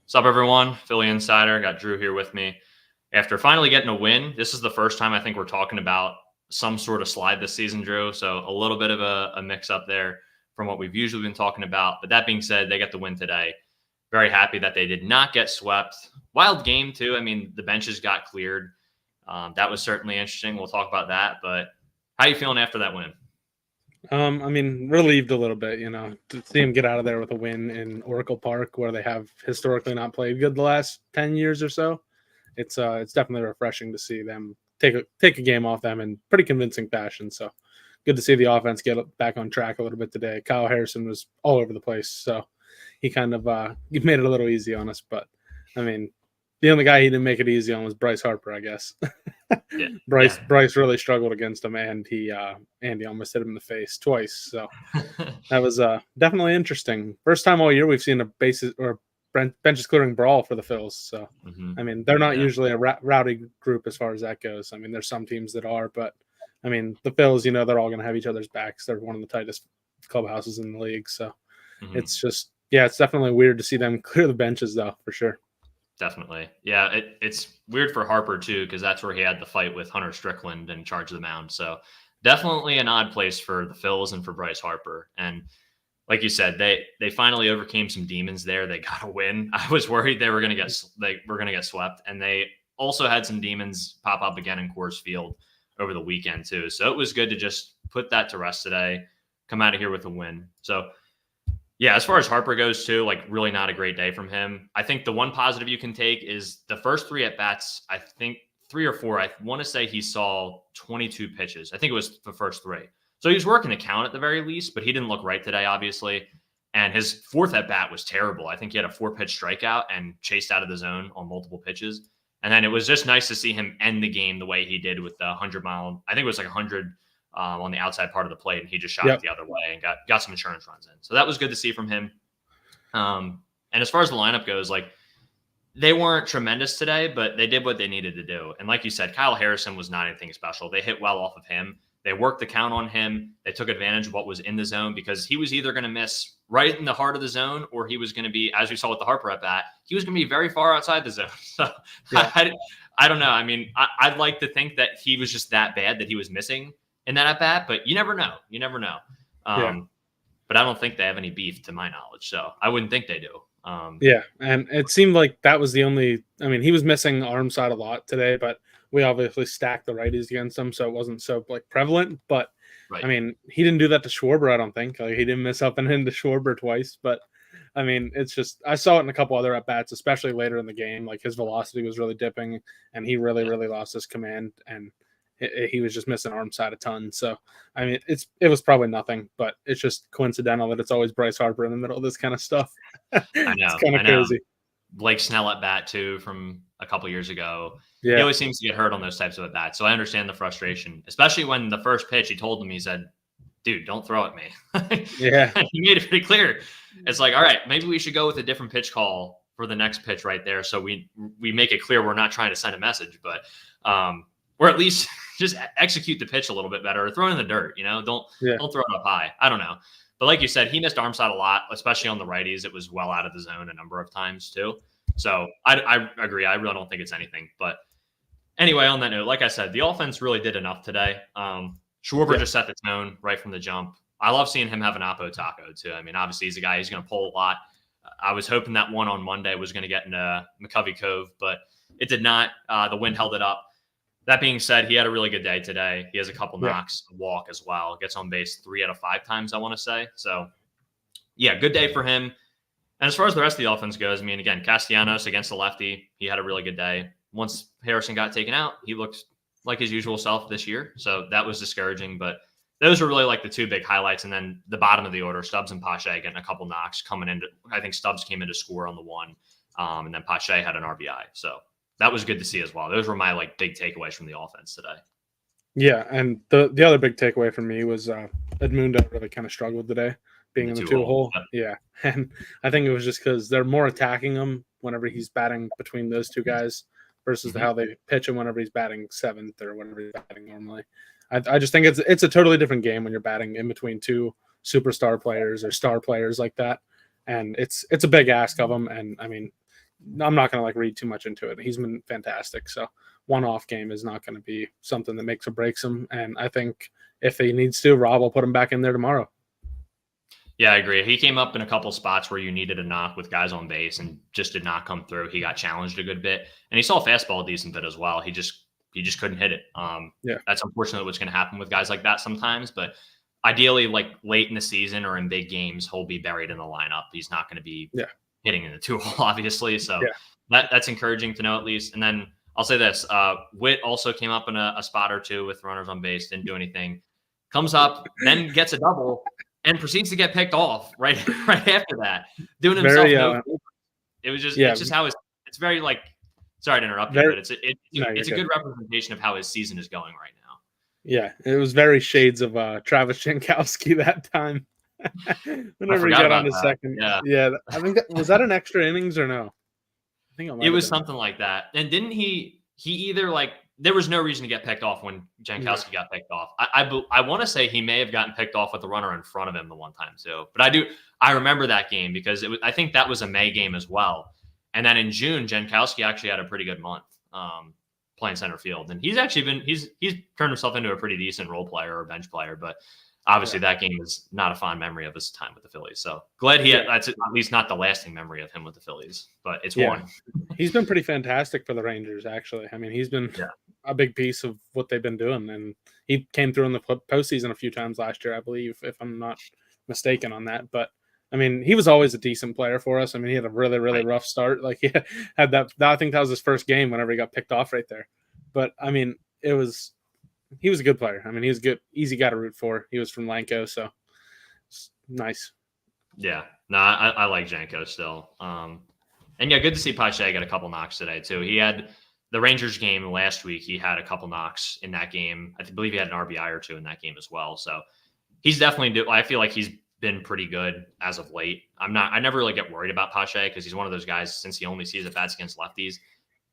What's up, everyone? Philly Insider. Got Drew here with me. After finally getting a win, this is the first time I think we're talking about some sort of slide this season, Drew. So a little bit of a mix up there from what we've usually been talking about. But that being said, they got the win today. Very happy that they did not get swept. Wild game, too. I mean, the benches got cleared. That was certainly interesting. We'll talk about that. But how are you feeling after that win? Relieved a little bit, to see him get out of there with a win in Oracle Park, where they have historically not played good the last 10 years or so. It's definitely refreshing to see them take a game off them in pretty convincing fashion. So good to see the offense get back on track a little bit today. Kyle Harrison was all over the place, so he kind of he made it a little easy on us. But I mean, the only guy he didn't make it easy on was Bryce Harper, I guess. Yeah. Bryce really struggled against him, and Andy almost hit him in the face twice. So that was definitely interesting. First time all year we've seen a bases or benches clearing brawl for the Phils. So I mean, they're not usually a rowdy group as far as that goes. I mean, there's some teams that are, but I mean, the Phils, they're all going to have each other's backs. They're one of the tightest clubhouses in the league. So it's just, it's definitely weird to see them clear the benches, though, for sure. Definitely. Yeah, it's weird for Harper, too, because that's where he had the fight with Hunter Strickland in charge of the mound. So definitely an odd place for the Phils and for Bryce Harper. And like you said, they finally overcame some demons there. They got a win. I was worried they were going to get swept. And they also had some demons pop up again in Coors Field over the weekend, too. So it was good to just put that to rest today, come out of here with a win. So yeah, as far as Harper goes, too, really not a great day from him. I think the one positive you can take is the first three at-bats, I think 3 or 4, I want to say he saw 22 pitches. I think it was the first 3. So he was working the count at the very least, but he didn't look right today, obviously. And his fourth at-bat was terrible. I think he had a 4-pitch strikeout and chased out of the zone on multiple pitches. And then it was just nice to see him end the game the way he did with the 100-mile, I think it was 100 on the outside part of the plate, and he just shot it the other way and got some insurance runs in. So that was good to see from him. And as far as the lineup goes, they weren't tremendous today, but they did what they needed to do. And like you said, Kyle Harrison was not anything special. They hit well off of him. They worked the count on him. They took advantage of what was in the zone because he was either going to miss right in the heart of the zone or he was going to be, as we saw with the Harper at bat, he was going to be very far outside the zone. So I don't know. I mean, I'd like to think that he was just that bad that he was missing in that at bat, but you never know. You never know. But I don't think they have any beef to my knowledge. So I wouldn't think they do. And it seemed like that was the only, I mean, he was missing arm side a lot today, but we obviously stacked the righties against him, so it wasn't so prevalent. But right. I mean, he didn't do that to Schwarber, I don't think. He didn't miss up and into Schwarber twice, but I mean, it's just, I saw it in a couple other at-bats, especially later in the game. His velocity was really dipping, and he really lost his command, and he was just missing arm side a ton. So, I mean, it was probably nothing, but it's just coincidental that it's always Bryce Harper in the middle of this kind of stuff. I know. It's kind of crazy. Blake Snell at bat, too, from a couple years ago. Yeah. He always seems to get hurt on those types of at bats. So I understand the frustration, especially when the first pitch he told him, he said, dude, don't throw at me. Yeah. He made it pretty clear. It's all right, maybe we should go with a different pitch call for the next pitch right there. So we make it clear we're not trying to send a message, but or at least just execute the pitch a little bit better or throw it in the dirt, don't throw it up high. I don't know. But like you said, he missed arm side a lot, especially on the righties. It was well out of the zone a number of times too. So I agree. I really don't think it's anything. But anyway, on that note, like I said, the offense really did enough today. Schwarber just set the tone right from the jump. I love seeing him have an Oppo taco too. I mean, obviously he's a guy who's going to pull a lot. I was hoping that one on Monday was going to get into McCovey Cove, but it did not. The wind held it up. That being said, he had a really good day today. He has a couple knocks, a walk as well. Gets on base 3 out of 5 times, I want to say. So, yeah, good day for him. And as far as the rest of the offense goes, I mean, again, Castellanos against the lefty, he had a really good day. Once Harrison got taken out, he looked like his usual self this year. So that was discouraging. But those were really the 2 big highlights. And then the bottom of the order, Stubbs and Pache getting a couple knocks coming into. I think Stubbs came in to score on the 1, and then Pache had an RBI. So that was good to see as well. Those were my big takeaways from the offense today. Yeah, and the other big takeaway for me was Edmundo really kind of struggled today, being in the 2 hole. Yeah, and I think it was just because they're more attacking him whenever he's batting between those 2 guys versus how they pitch him whenever he's batting 7th or whenever he's batting normally. I just think it's a totally different game when you're batting in between 2 superstar players or star players like that, and it's a big ask of him. And I mean, I'm not going to like read too much into it. He's been fantastic. So one off game is not going to be something that makes or breaks him. And I think if he needs to, Rob will put him back in there tomorrow. Yeah, I agree. He came up in a couple spots where you needed a knock with guys on base and just did not come through. He got challenged a good bit, and he saw fastball a decent bit as well. He just couldn't hit it. That's unfortunately what's going to happen with guys like that sometimes. But ideally, like late in the season or in big games, he'll be buried in the lineup. He's not going to be hitting in the 2-hole, obviously. So that's encouraging to know at least. And then I'll say this: Witt also came up in a spot or two with runners on base, didn't do anything. Comes up, then gets a double. And proceeds to get picked off right after that, doing himself no favor. It was just it's just how it's very like sorry to interrupt you, but it's a good representation of how his season is going right now. Yeah, it was very shades of Travis Jankowski that time. Whenever he got on his second, I think was that an extra innings or no? I think it was something like that. And didn't he either like. There was no reason to get picked off when Jankowski got picked off. I want to say he may have gotten picked off with the runner in front of him the one time too. But I remember that game because I think that was a May game as well. And then in June, Jankowski actually had a pretty good month playing center field. And he's actually he's turned himself into a pretty decent role player or bench player. But obviously that game is not a fond memory of his time with the Phillies. So glad that's at least not the lasting memory of him with the Phillies, but it's one. He's been pretty fantastic for the Rangers, actually. I mean, he's been a big piece of what they've been doing. And he came through in the postseason a few times last year, I believe, if I'm not mistaken on that. But I mean, he was always a decent player for us. I mean, he had a really, really rough start. Like he had that. I think that was his first game whenever he got picked off right there. But I mean, he was a good player. I mean, he was good, easy guy to root for. He was from Lanco, so it's nice. Yeah, no, I like Janko still. And good to see Pache get a couple knocks today too. He had the Rangers game last week. He had a couple knocks in that game. I believe he had an RBI or two in that game as well. So he's definitely. I feel like he's been pretty good as of late. I never really get worried about Pache because he's one of those guys. Since he only sees at bats against lefties,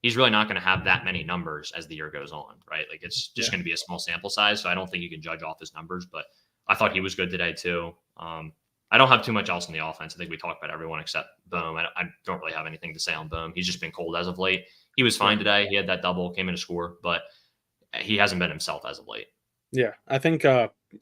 he's really not going to have that many numbers as the year goes on, right? Like it's just going to be a small sample size. So I don't think you can judge off his numbers, but I thought he was good today too. I don't have too much else in the offense. I think we talked about everyone except Bohm. I don't really have anything to say on Bohm. He's just been cold as of late. He was fine today. He had that double, came in to score, but he hasn't been himself as of late. Yeah. I think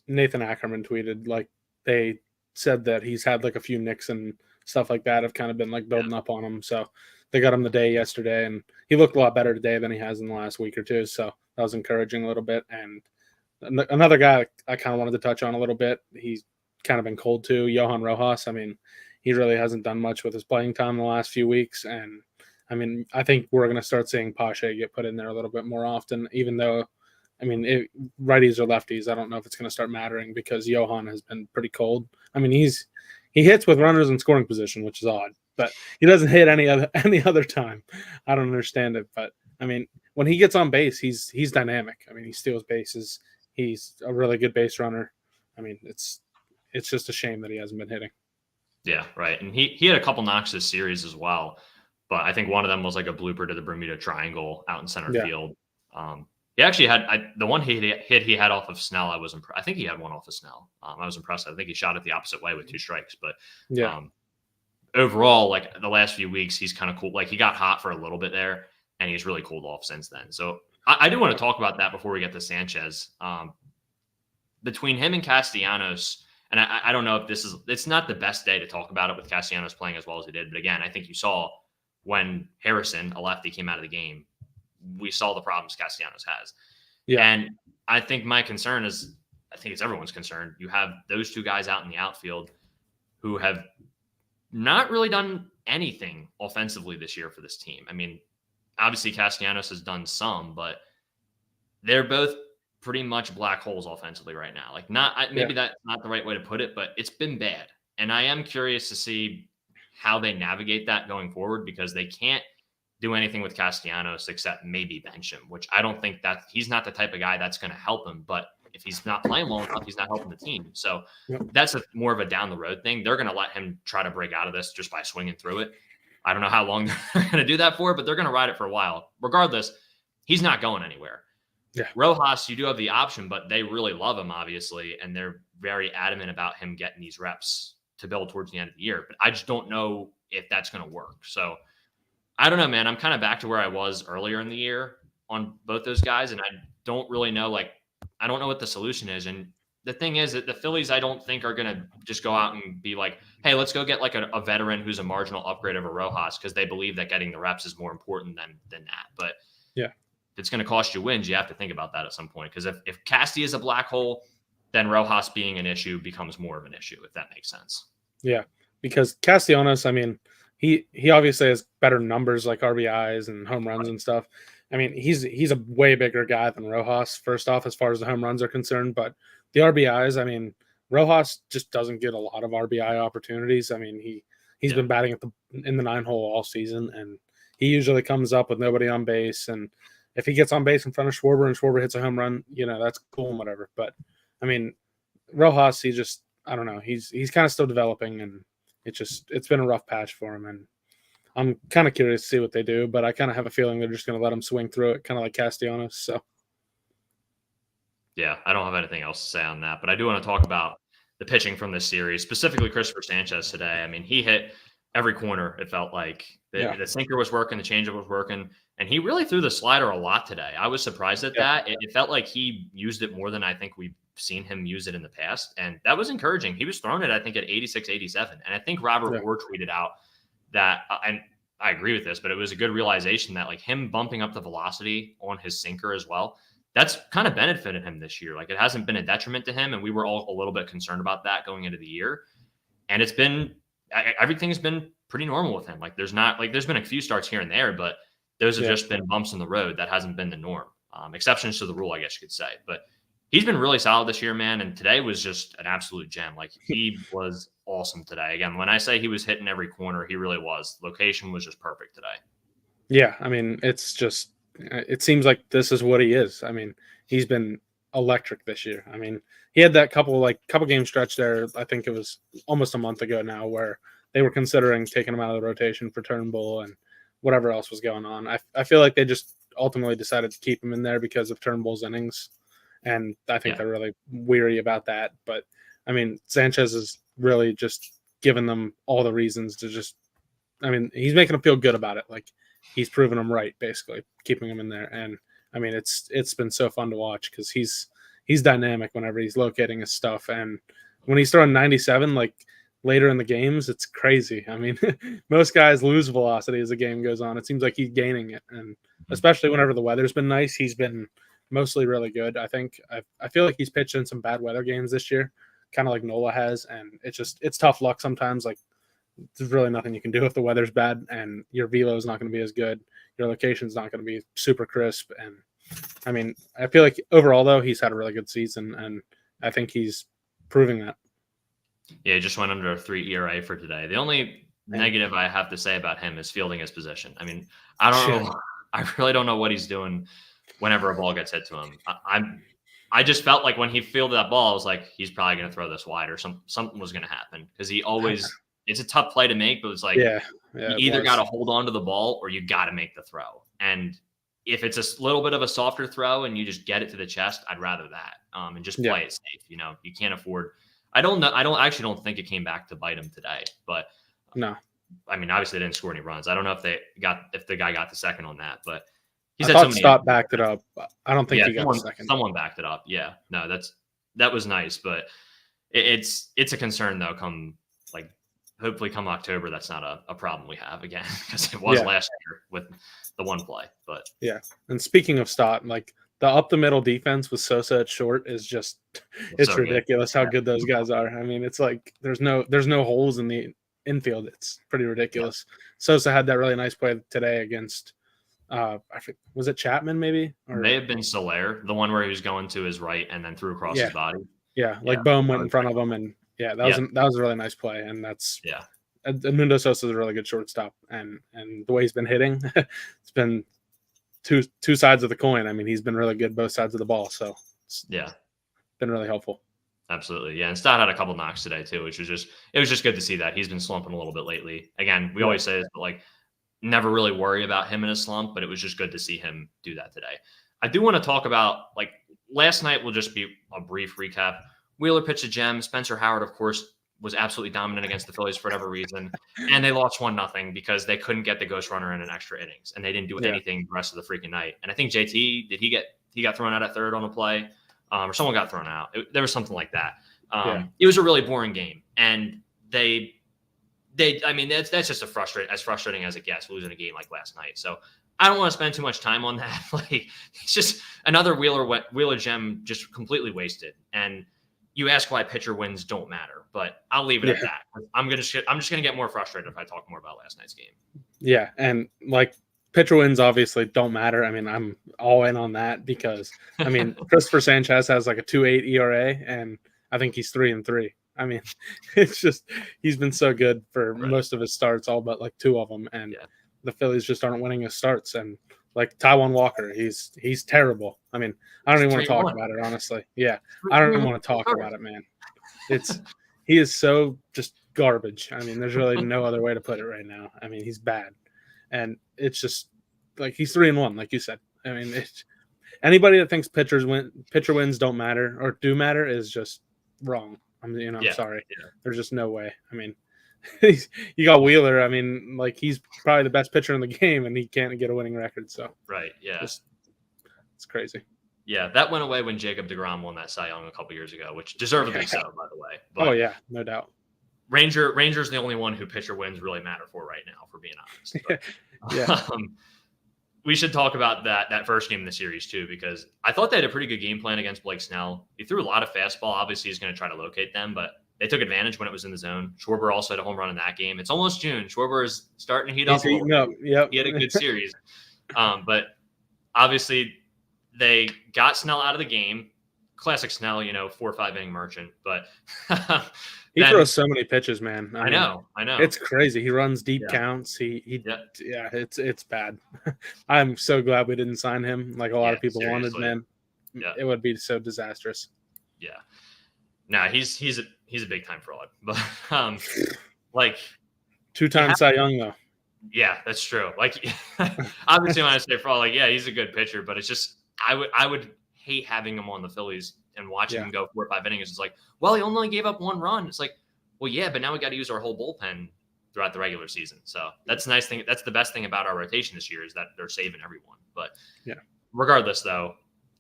Nathan Ackerman tweeted, like they said that he's had like a few nicks and stuff like that have kind of been like building up on him. So they got him the day yesterday, and he looked a lot better today than he has in the last week or two. So that was encouraging a little bit. And another guy I kind of wanted to touch on a little bit, he's kind of been cold too, Johan Rojas. I mean, he really hasn't done much with his playing time the last few weeks. And I mean, I think we're going to start seeing Pache get put in there a little bit more often, even though, I mean, righties or lefties, I don't know if it's going to start mattering because Johan has been pretty cold. I mean, he hits with runners in scoring position, which is odd, but he doesn't hit any other time. I don't understand it, but I mean, when he gets on base, he's dynamic. I mean, he steals bases. He's a really good base runner. I mean, it's just a shame that he hasn't been hitting. Yeah, right. And he had a couple knocks this series as well, but I think one of them was like a blooper to the Bermuda Triangle out in center field. He actually had the one he had off of Snell. I was impressed. I think he had one off of Snell. I was impressed. I think he shot it the opposite way with 2 strikes. But overall, like the last few weeks, he's kind of cool. Like he got hot for a little bit there, and he's really cooled off since then. So I do want to talk about that before we get to Sanchez. Between him and Castellanos, and I don't know if it's not the best day to talk about it with Castellanos playing as well as he did. But again, I think you saw when Harrison, a lefty, came out of the game, we saw the problems Castellanos has. Yeah. And I think my concern is, I think it's everyone's concern. You have those 2 guys out in the outfield who have not really done anything offensively this year for this team. I mean, obviously Castellanos has done some, but they're both pretty much black holes offensively right now. Like maybe that's not the right way to put it, but it's been bad. And I am curious to see how they navigate that going forward because they can't do anything with Castellanos except maybe bench him, which I don't think that he's not the type of guy that's going to help him. But if he's not playing well enough, he's not helping the team. So that's more of a down the road thing. They're going to let him try to break out of this just by swinging through it. I don't know how long they're going to do that for, but they're going to ride it for a while. Regardless, he's not going anywhere. Yeah. Rojas, you do have the option, but they really love him, obviously, and they're very adamant about him getting these reps to build towards the end of the year. But I just don't know if that's going to work. So I don't know, man. I'm kind of back to where I was earlier in the year on both those guys, and I don't really know. Like, I don't know what the solution is. And the thing is that the Phillies, I don't think are going to just go out and be like, "Hey, let's go get like a veteran who's a marginal upgrade over Rojas," because they believe that getting the reps is more important than that. But yeah, if it's going to cost you wins, you have to think about that at some point. Because if Casty is a black hole, then Rojas being an issue becomes more of an issue, if that makes sense. Yeah, because Castellanos, I mean, he obviously has better numbers like RBIs and home runs and stuff. I mean, he's a way bigger guy than Rojas, first off, as far as the home runs are concerned. But the RBIs, I mean, Rojas just doesn't get a lot of RBI opportunities. I mean, he's been batting in the 9-hole all season, and he usually comes up with nobody on base. And if he gets on base in front of Schwarber and Schwarber hits a home run, that's cool and whatever. But I mean, Rojas, I don't know. He's kind of still developing, and it's been a rough patch for him. And I'm kind of curious to see what they do, but I kind of have a feeling they're just going to let him swing through it, kind of like Castellanos. So, yeah, I don't have anything else to say on that, but I do want to talk about the pitching from this series, specifically Christopher Sanchez today. I mean, he hit every corner. It felt like the sinker was working, the changeup was working, and he really threw the slider a lot today. I was surprised at that. It felt like he used it more than I think we've seen him use it in the past, and that was encouraging. He was throwing it, I think, at 86, 87, and I think Robert Moore tweeted out that, and I agree with this, but it was a good realization that like him bumping up the velocity on his sinker as well, that's kind of benefited him this year. Like it hasn't been a detriment to him, and we were all a little bit concerned about that going into the year, and everything's been pretty normal with him. Like there's been a few starts here and there, but those have just been bumps in the road. That hasn't been the norm. Exceptions to the rule, I guess you could say. But he's been really solid this year, man. And today was just an absolute gem. Like he was awesome today. Again, when I say he was hitting every corner, he really was. Location was just perfect today. Yeah, I mean, it seems like this is what he is. I mean, he's been electric this year. I mean, he had that couple game stretch there. I think it was almost a month ago now, where they were considering taking him out of the rotation for Turnbull and whatever else was going on. I feel like they just ultimately decided to keep him in there because of Turnbull's innings, and I think they're really weary about that. But I mean, Sanchez is really just giving them all the reasons to just. I mean, he's making them feel good about it. Like he's proven them right, basically keeping him in there. And I mean, it's been so fun to watch because he's dynamic whenever he's locating his stuff, and when he's throwing 97, like later in the games, it's crazy. I mean, most guys lose velocity as the game goes on. It seems like he's gaining it, and especially whenever the weather's been nice, he's been mostly really good. I think I feel like he's pitched in some bad weather games this year, kind of like Nola has, and it's tough luck sometimes. Like there's really nothing you can do if the weather's bad, and your velo is not going to be as good. Your location's not going to be super crisp, and I mean, I feel like overall though he's had a really good season, and I think he's proving that. Yeah, he just went under a 3 ERA for today. The only negative I have to say about him is fielding his position. I mean, I don't know. I really don't know what he's doing whenever a ball gets hit to him. I just felt like when he fielded that ball, I was like, he's probably going to throw this wide or something was going to happen because he always. It's a tough play to make, but it's like you either got to hold on to the ball or you got to make the throw. And if it's a little bit of a softer throw and you just get it to the chest, I'd rather that and just play it safe. You can't afford. I don't know. I actually don't think it came back to bite him today, but no. I mean, obviously they didn't score any runs. I don't know if the guy got the second on that, but he said Stott backed it up. I don't think he got the second. Someone backed it up. Yeah, no, that was nice, but it's a concern though. Hopefully come October, that's not a problem we have again because it was last year with the one play. But and speaking of Stott, like the up the middle defense with Sosa at short is just it's so ridiculous how good those guys are. I mean, it's like there's no holes in the infield. It's pretty ridiculous. Sosa had that really nice play today against I think was it Chapman maybe? Or may have been Soler, the one where he was going to his right and then threw across his body. Yeah, like Bohm went in front of him and that was a really nice play, and that's Edmundo Sosa is a really good shortstop, and the way he's been hitting, it's been two sides of the coin. I mean, he's been really good both sides of the ball, so it's been really helpful. Absolutely, yeah. And Stott had a couple knocks today too, which was just good to see that he's been slumping a little bit lately. Again, we always say this, but like never really worry about him in a slump, but it was just good to see him do that today. I do want to talk about like last night. Will just be a brief recap. Wheeler pitched a gem. Spencer Howard, of course, was absolutely dominant against the Phillies for whatever reason, and they lost 1-0 because they couldn't get the ghost runner in an extra innings, and they didn't do anything the rest of the freaking night. And I think JT he got thrown out at third on a play, or someone got thrown out. There was something like that. It was a really boring game, and I mean, that's just as frustrating as it gets, losing a game like last night. So I don't want to spend too much time on that. Like, it's just another Wheeler gem just completely wasted. And you ask why pitcher wins don't matter, but I'll leave it at that. I'm just gonna get more frustrated if I talk more about last night's game. Yeah, and like pitcher wins obviously don't matter. I mean, I'm all in on that because I mean Christopher Sanchez has like a 2.8 ERA, and I think he's 3-3. I mean, it's just he's been so good for most of his starts, all but like 2 of them, and the Phillies just aren't winning his starts. And like Taijuan Walker, he's terrible. I mean, I don't even want to talk about it, honestly. Yeah, I don't even want to talk about it, man. He is so just garbage. I mean, there's really no other way to put it right now. I mean, he's bad, and it's just like he's 3-1, like you said. I mean, anybody that thinks pitcher wins don't matter or do matter is just wrong. I'm sorry. Yeah. There's just no way. I mean, you got Wheeler. I mean, like he's probably the best pitcher in the game, and he can't get a winning record. So it's crazy. Yeah, that went away when Jacob deGrom won that Cy Young a couple years ago, which deservedly so, by the way. But no doubt. Ranger's the only one who pitcher wins really matter for right now, for being honest. But, we should talk about that first game in the series too, because I thought they had a pretty good game plan against Blake Snell. He threw a lot of fastball. Obviously, he's going to try to locate them, but they took advantage when it was in the zone. Schwarber also had a home run in that game. It's almost June. Schwarber is starting to heat up. Yep. He had a good series. But obviously, they got Snell out of the game. Classic Snell, 4 or 5 inning merchant. But he throws so many pitches, man. I know. It's crazy. He runs deep counts. It's bad. I'm so glad we didn't sign him like a lot of people wanted, man. Yeah. It would be so disastrous. Yeah. No, he's a big time fraud. But like 2-time Cy Young though. Yeah, that's true. Like obviously when I say fraud, like he's a good pitcher, but it's just I would hate having him on the Phillies and watching him go 4 or 5 innings. It's like, well, he only gave up 1 run. It's like, well, yeah, but now we got to use our whole bullpen throughout the regular season. So that's the nice thing. That's the best thing about our rotation this year is that they're saving everyone. But regardless, though,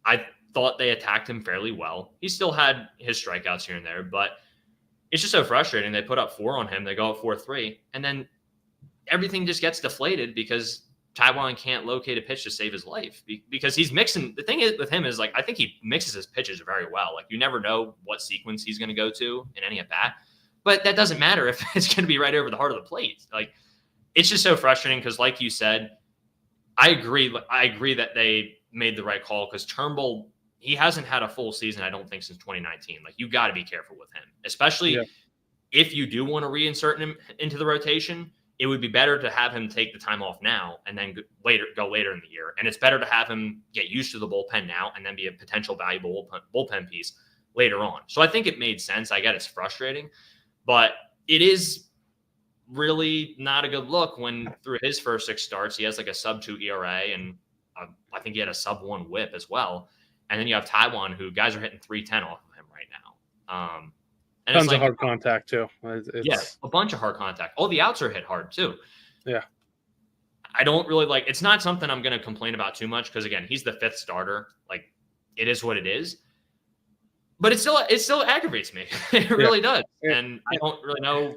I thought they attacked him fairly well. He still had his strikeouts here and there, but it's just so frustrating. They put up 4 on him. They go up 4-3, and then everything just gets deflated because Taijuan can't locate a pitch to save his life because he's mixing. The thing is with him is like, I think he mixes his pitches very well. Like you never know what sequence he's going to go to in any at bat, but that doesn't matter if it's going to be right over the heart of the plate. Like it's just so frustrating because like you said, I agree that they made the right call because Turnbull, he hasn't had a full season, I don't think, since 2019. Like you got to be careful with him, especially if you do want to reinsert him into the rotation. It would be better to have him take the time off now and then go later in the year. And it's better to have him get used to the bullpen now and then be a potential valuable bullpen piece later on. So I think it made sense. I get it's frustrating, but it is really not a good look when through his first 6 starts, he has like a sub-2 ERA and I think he had a sub-1 whip as well. And then you have Taijuan, who guys are hitting 310 off of him right now. And tons of hard contact too. A bunch of hard contact. All the outs are hit hard too. Yeah. I don't really like. It's not something I'm going to complain about too much because again, he's the 5th starter. Like, it is what it is. But it still aggravates me. It really does. Yeah. And I don't really know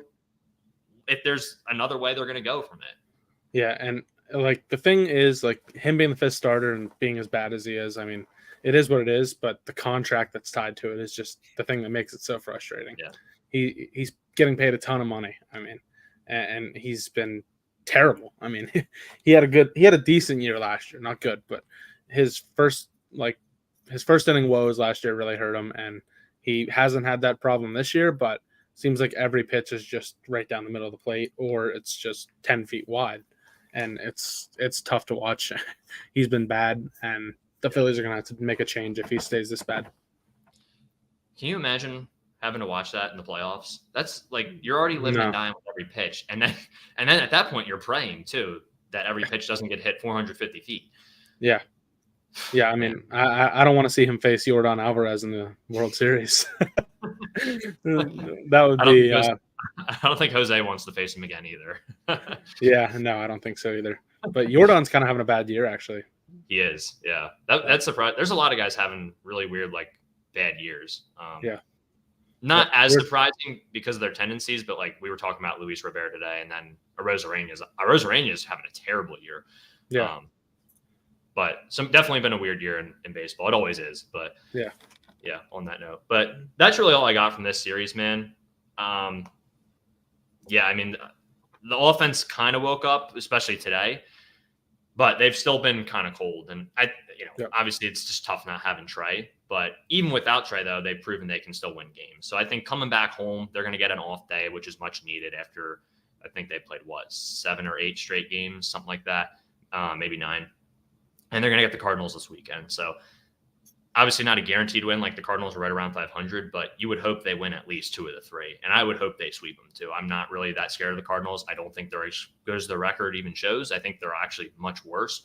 if there's another way they're going to go from it. Yeah, and like the thing is, like him being the 5th starter and being as bad as he is, I mean, it is what it is, but the contract that's tied to it is just the thing that makes it so frustrating. Yeah. He's getting paid a ton of money. I mean, and he's been terrible. I mean, he had a decent year last year, not good, but his first inning woes last year really hurt him, and he hasn't had that problem this year, but seems like every pitch is just right down the middle of the plate or it's just 10 feet wide. And it's tough to watch. He's been bad, and the Phillies are going to have to make a change if he stays this bad. Can you imagine having to watch that in the playoffs? That's like you're already living and dying with every pitch. And then at that point, you're praying, too, that every pitch doesn't get hit 450 feet. Yeah. Yeah, I mean, I don't want to see him face Yordan Alvarez in the World Series. That would I don't be. think Jose, I don't think Jose wants to face him again either. Yeah, no, I don't think so either. But Jordan's kind of having a bad year, actually. He is, yeah. That's surprising. There's a lot of guys having really weird, like bad years. Yeah. Not as surprising because of their tendencies, but like we were talking about Luis Robert today, and then Arozarena having a terrible year. Yeah. But definitely been a weird year in baseball. It always is, but yeah. On that note, but that's really all I got from this series, man. Yeah, I mean, the offense kind of woke up, especially today, but they've still been kind of cold. And obviously it's just tough not having Trey. But even without Trey, though, they've proven they can still win games. So I think coming back home, they're going to get an off day, which is much needed after I think they played 7 or 8 straight games, something like that, maybe 9. And they're going to get the Cardinals this weekend. So obviously not a guaranteed win. Like the Cardinals are right around 500, but you would hope they win at least 2 of the 3. And I would hope they sweep them too. I'm not really that scared of the Cardinals. I don't think they're as good as the record even shows. I think they're actually much worse.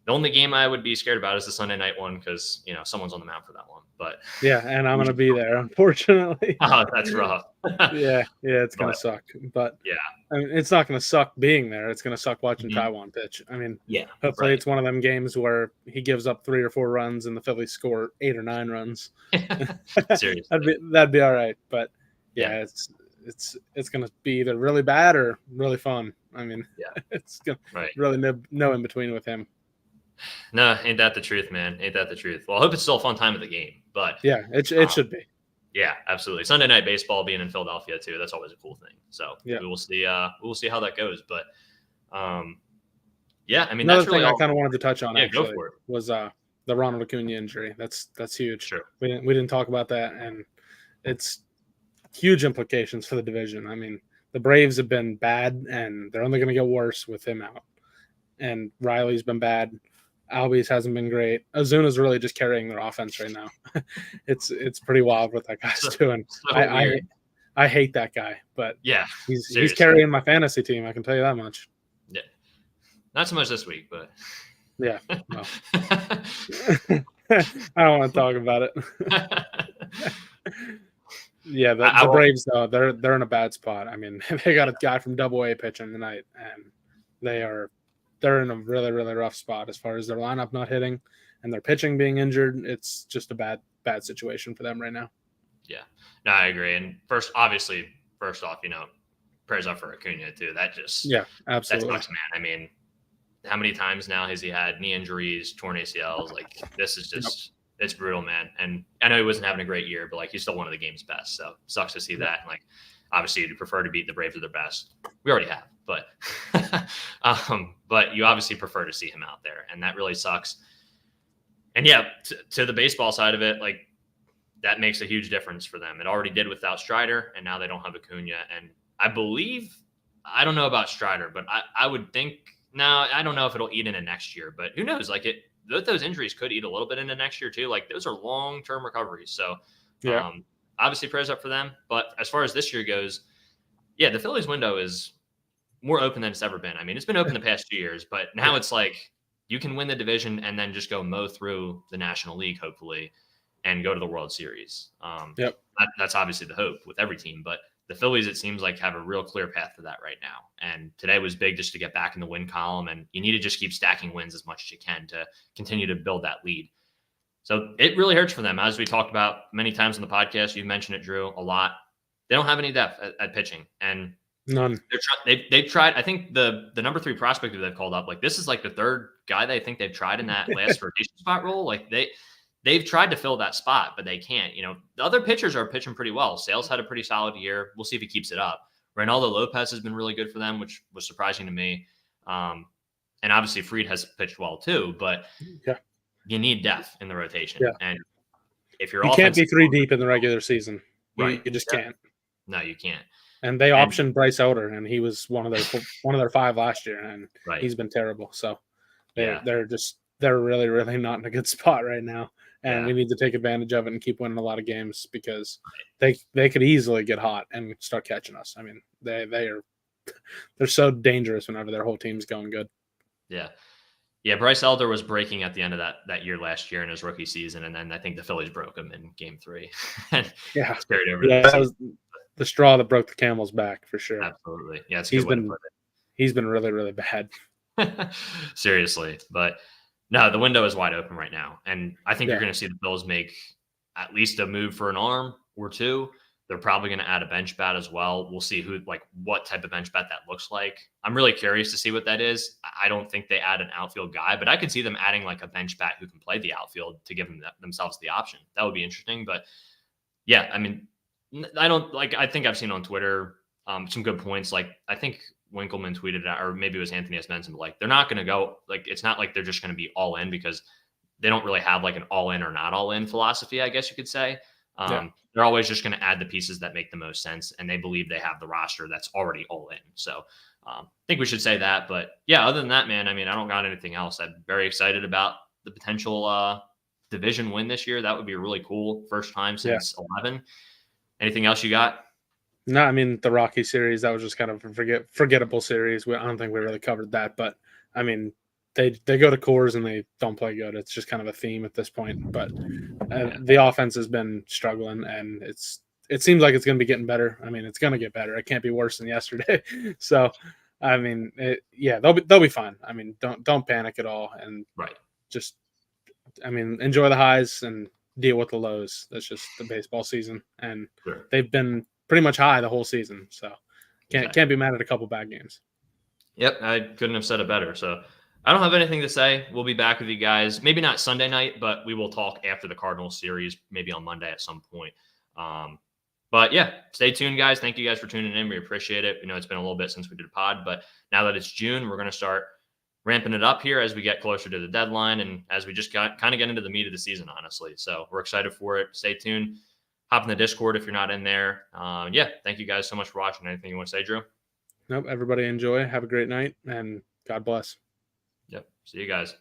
The only game I would be scared about is the Sunday night one because, someone's on the mound for that one. But yeah, and I'm going to be there, unfortunately. Oh, that's rough. yeah, it's going to suck. But yeah, I mean, it's not going to suck being there. It's going to suck watching Taijuan pitch. I mean, hopefully it's one of them games where he gives up 3 or 4 runs and the Phillies score 8 or 9 runs. Seriously, that'd be all right. But yeah. It's going to be either really bad or really fun. I mean, it's going to really no in between with him. No, ain't that the truth, man? Ain't that the truth? Well, I hope it's still a fun time of the game, but yeah, it should be. Yeah, absolutely. Sunday night baseball being in Philadelphia too, that's always a cool thing. So we will see. We'll see how that goes. But yeah, I mean, another that's really thing I kind of wanted to touch on. Yeah, go for it. Was the Ronald Acuna injury? That's huge. Sure. We didn't talk about that, and it's huge implications for the division. I mean, the Braves have been bad, and they're only going to get worse with him out. And Riley's been bad. Albies hasn't been great. Azuna's really just carrying their offense right now. It's pretty wild what that guy's doing. I hate that guy, but yeah, he's carrying my fantasy team. I can tell you that much. Yeah, not so much this week, but yeah, no. I don't want to talk about it. Yeah, the Braves though they're in a bad spot. I mean, they got a guy from Double-A pitching tonight, and they're in a really, really rough spot as far as their lineup not hitting and their pitching being injured. It's just a bad situation for them right now. Yeah, no, I agree. And first off, prayers up for Acuna too. That just absolutely. That sucks, man. I mean, how many times now has he had knee injuries, torn ACLs? Like this is just it's brutal, man. And I know he wasn't having a great year, but like he's still one of the game's best. So sucks to see that. And like obviously you'd prefer to beat the Braves at their best. We already have, but but you obviously prefer to see him out there, and that really sucks. And yeah, to the baseball side of it, like that makes a huge difference for them. It already did without Strider, and now they don't have Acuna. And I don't know about Strider, but I would think now I don't know if it'll eat into next year, but who knows? Like those injuries could eat a little bit into next year too. Like those are long-term recoveries. So obviously prayers up for them. But as far as this year goes, yeah, the Phillies window is more open than it's ever been. I mean, it's been open the past 2 years, but now it's like you can win the division and then just go mow through the National League, hopefully, and go to the World Series. That's obviously the hope with every team, but the Phillies, it seems like, have a real clear path to that right now. And today was big just to get back in the win column, and you need to just keep stacking wins as much as you can to continue to build that lead. So it really hurts for them. As we talked about many times on the podcast, you mentioned it, Drew, a lot. They don't have any depth at pitching, and none. They've tried. I think the number 3 prospect that they've called up, like this is like the 3rd guy they think they've tried in that last rotation spot role. Like they've tried to fill that spot, but they can't. The other pitchers are pitching pretty well. Sales had a pretty solid year. We'll see if he keeps it up. Reynaldo Lopez has been really good for them, which was surprising to me. And obviously Fried has pitched well too, but you need depth in the rotation. Yeah. And if you can't be 3 deep in the regular season, you just can't. No, you can't. And they optioned Bryce Elder, and he was one of their 5 last year, and he's been terrible. So they're really, really not in a good spot right now, and we need to take advantage of it and keep winning a lot of games because they could easily get hot and start catching us. I mean, they're so dangerous whenever their whole team's going good. Yeah. Yeah, Bryce Elder was breaking at the end of that year last year in his rookie season, and then I think the Phillies broke him in Game 3, and Yeah, it's carried over to yeah, the that season. was the straw that broke the camel's back for sure. Absolutely, yeah, it's a He's good way to been put he's been really, really bad. it. Seriously, but no, the window is wide open right now, and I think you're Yeah, going to see the Bills make at least a move for an arm or two. They're probably going to add a bench bat as well. We'll see what type of bench bat that looks like. I'm really curious to see what that is. I don't think they add an outfield guy, but I could see them adding like a bench bat who can play the outfield to give themselves the option. That would be interesting. But yeah, I mean, I don't like. I think I've seen on Twitter some good points. Like I think Winkleman tweeted out, or maybe it was Anthony S. Benson. But like they're not going to go. Like it's not like they're just going to be all in because they don't really have like an all in or not all in philosophy. I guess you could say. yeah, They're always just going to add the pieces that make the most sense, and they believe they have the roster that's already all in. So I think we should say that. But yeah, other than that, man, I mean, I don't got anything else. I'm very excited about the potential division win this year. That would be really cool. First time yeah. since 11. Anything else you got? No, I mean the Rocky series, that was just kind of a forgettable series. I don't think we really covered that, but I mean they go to cores and they don't play good. It's just kind of a theme at this point. But the offense has been struggling, and it seems like it's going to be getting better. I mean, it's going to get better. It can't be worse than yesterday. So, I mean, they'll be fine. I mean, don't panic at all, and Right. just I mean, enjoy the highs and deal with the lows. That's just the baseball season, and Sure. they've been pretty much high the whole season. So Exactly. can't be mad at a couple bad games. Yep, I couldn't have said it better. So I don't have anything to say. We'll be back with you guys. Maybe not Sunday night, but we will talk after the Cardinals series, maybe on Monday at some point. But yeah, stay tuned, guys. Thank you guys for tuning in. We appreciate it. We know it's been a little bit since we did a pod, but now that it's June, we're going to start ramping it up here as we get closer to the deadline and as we just kind of get into the meat of the season, honestly. So we're excited for it. Stay tuned. Hop in the Discord if you're not in there. Yeah, thank you guys so much for watching. Anything you want to say, Drew? Nope. Everybody enjoy. Have a great night, and God bless. Yep. See you guys.